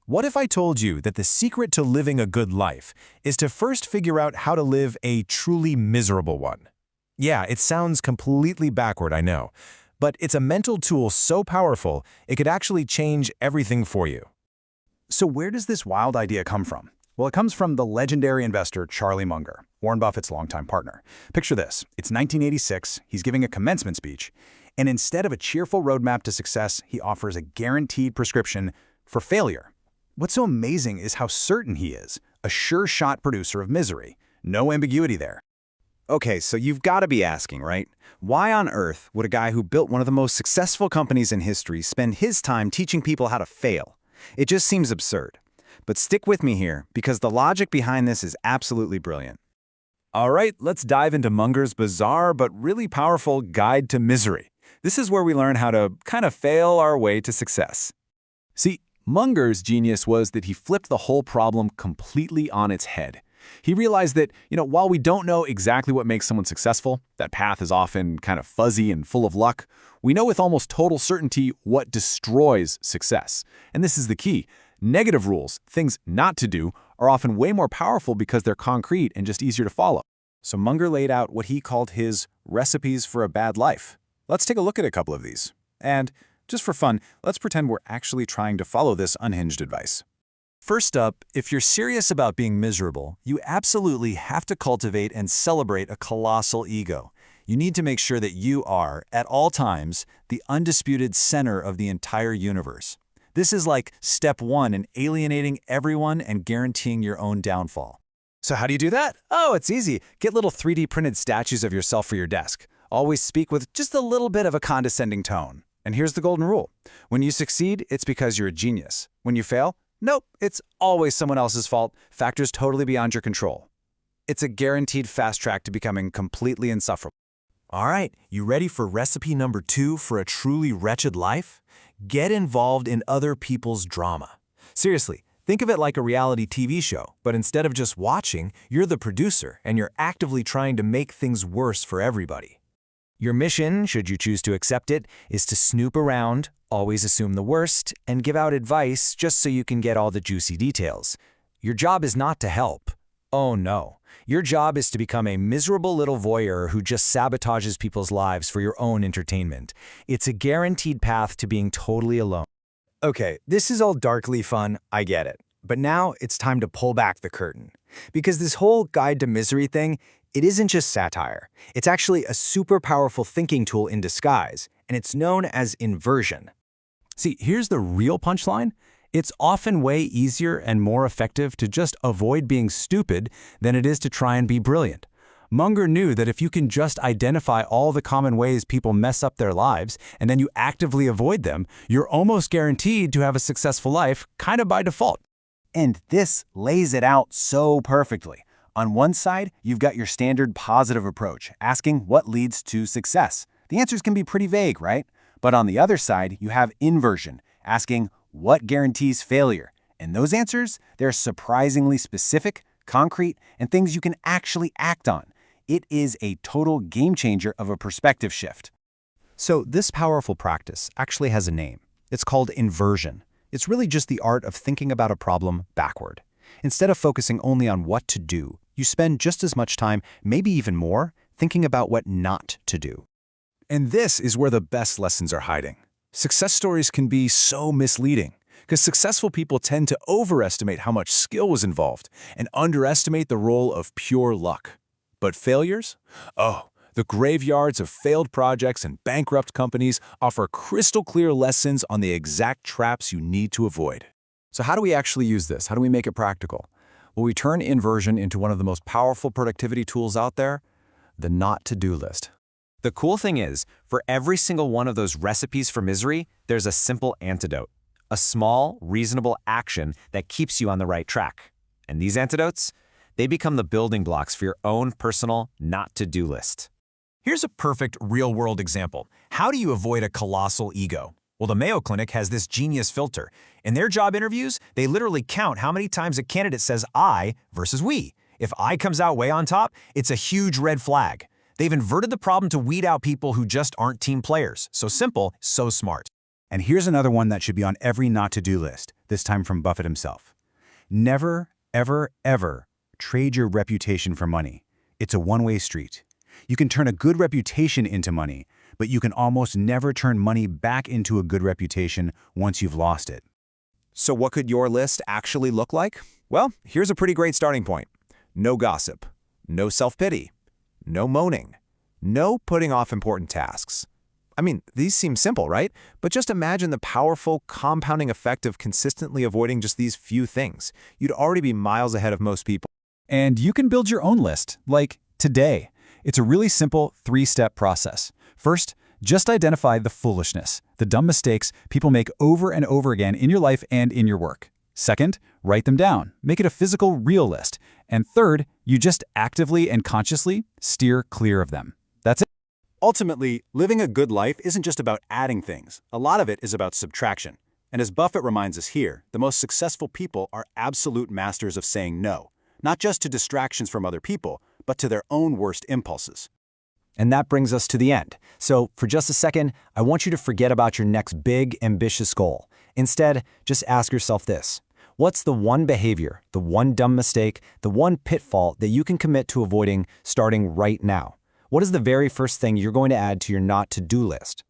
What if I told you that the secret to living a good life is to first figure out how to live a truly miserable one? Yeah, it sounds completely backward, I know, but it's a mental tool so powerful it could actually change everything for you. So where does this wild idea come from? Well, it comes from the legendary investor Charlie Munger, Warren Buffett's longtime partner. Picture this. It's 1986, he's giving a commencement speech, and instead of a cheerful roadmap to success, he offers a guaranteed prescription for failure. What's so amazing is how certain he is, a sure-shot producer of misery. No ambiguity there. Okay, so you've got to be asking, right? Why on earth would a guy who built one of the most successful companies in history spend his time teaching people how to fail? It just seems absurd. But stick with me here, because the logic behind this is absolutely brilliant. All right, let's dive into Munger's bizarre but really powerful guide to misery. This is where we learn how to kind of fail our way to success. See, Munger's genius was that he flipped the whole problem completely on its head. He realized that, while we don't know exactly what makes someone successful, that path is often kind of fuzzy and full of luck, we know with almost total certainty what destroys success. And this is the key. Negative rules, things not to do, are often way more powerful because they're concrete and just easier to follow. So Munger laid out what he called his recipes for a bad life. Let's take a look at a couple of these. And just for fun, let's pretend we're actually trying to follow this unhinged advice. First up, if you're serious about being miserable, you absolutely have to cultivate and celebrate a colossal ego. You need to make sure that you are, at all times, the undisputed center of the entire universe. This is like step one in alienating everyone and guaranteeing your own downfall. So how do you do that? Oh, it's easy. Get little 3D printed statues of yourself for your desk. Always speak with just a little bit of a condescending tone. And here's the golden rule. When you succeed, it's because you're a genius. When you fail, nope, it's always someone else's fault, factors totally beyond your control. It's a guaranteed fast track to becoming completely insufferable. All right, you ready for recipe number 2 for a truly wretched life? Get involved in other people's drama. Seriously, think of it like a reality TV show, but instead of just watching, you're the producer and you're actively trying to make things worse for everybody. Your mission, should you choose to accept it, is to snoop around, always assume the worst, and give out advice just so you can get all the juicy details. Your job is not to help. Oh no. Your job is to become a miserable little voyeur who just sabotages people's lives for your own entertainment. It's a guaranteed path to being totally alone. Okay, this is all darkly fun, I get it. But now it's time to pull back the curtain. Because this whole guide to misery thing, it isn't just satire. It's actually a super powerful thinking tool in disguise, and it's known as inversion. See, here's the real punchline. It's often way easier and more effective to just avoid being stupid than it is to try and be brilliant. Munger knew that if you can just identify all the common ways people mess up their lives and then you actively avoid them, you're almost guaranteed to have a successful life, kind of by default. And this lays it out so perfectly. On one side, you've got your standard positive approach, asking what leads to success. The answers can be pretty vague, right? But on the other side, you have inversion, asking what guarantees failure. And those answers, they're surprisingly specific, concrete, and things you can actually act on. It is a total game changer of a perspective shift. So this powerful practice actually has a name. It's called inversion. It's really just the art of thinking about a problem backward. Instead of focusing only on what to do, you spend just as much time, maybe even more, thinking about what not to do. And this is where the best lessons are hiding. Success stories can be so misleading because successful people tend to overestimate how much skill was involved and underestimate the role of pure luck. But failures? Oh, the graveyards of failed projects and bankrupt companies offer crystal clear lessons on the exact traps you need to avoid. So how do we actually use this? How do we make it practical? Well, we turn inversion into one of the most powerful productivity tools out there, the not-to-do list. The cool thing is, for every single one of those recipes for misery, there's a simple antidote. A small, reasonable action that keeps you on the right track. And these antidotes? They become the building blocks for your own personal not-to-do list. Here's a perfect real-world example. How do you avoid a colossal ego? Well, the Mayo Clinic has this genius filter. In their job interviews, they literally count how many times a candidate says I versus we. If I comes out way on top, it's a huge red flag. They've inverted the problem to weed out people who just aren't team players. So simple, so smart. And here's another one that should be on every not-to-do list, this time from Buffett himself. Never, ever, ever trade your reputation for money. It's a one-way street. You can turn a good reputation into money, but you can almost never turn money back into a good reputation once you've lost it. So what could your list actually look like? Well, here's a pretty great starting point. No gossip, no self-pity, no moaning, no putting off important tasks. I mean, these seem simple, right? But just imagine the powerful compounding effect of consistently avoiding just these few things. You'd already be miles ahead of most people. And you can build your own list, like today. It's a really simple 3-step process. First, just identify the foolishness, the dumb mistakes people make over and over again in your life and in your work. Second, write them down. Make it a physical, real list. And third, you just actively and consciously steer clear of them. That's it. Ultimately, living a good life isn't just about adding things. A lot of it is about subtraction. And as Buffett reminds us here, the most successful people are absolute masters of saying no, not just to distractions from other people, but to their own worst impulses. And that brings us to the end. So for just a second, I want you to forget about your next big, ambitious goal. Instead, just ask yourself this. What's the one behavior, the one dumb mistake, the one pitfall that you can commit to avoiding starting right now? What is the very first thing you're going to add to your not-to-do list?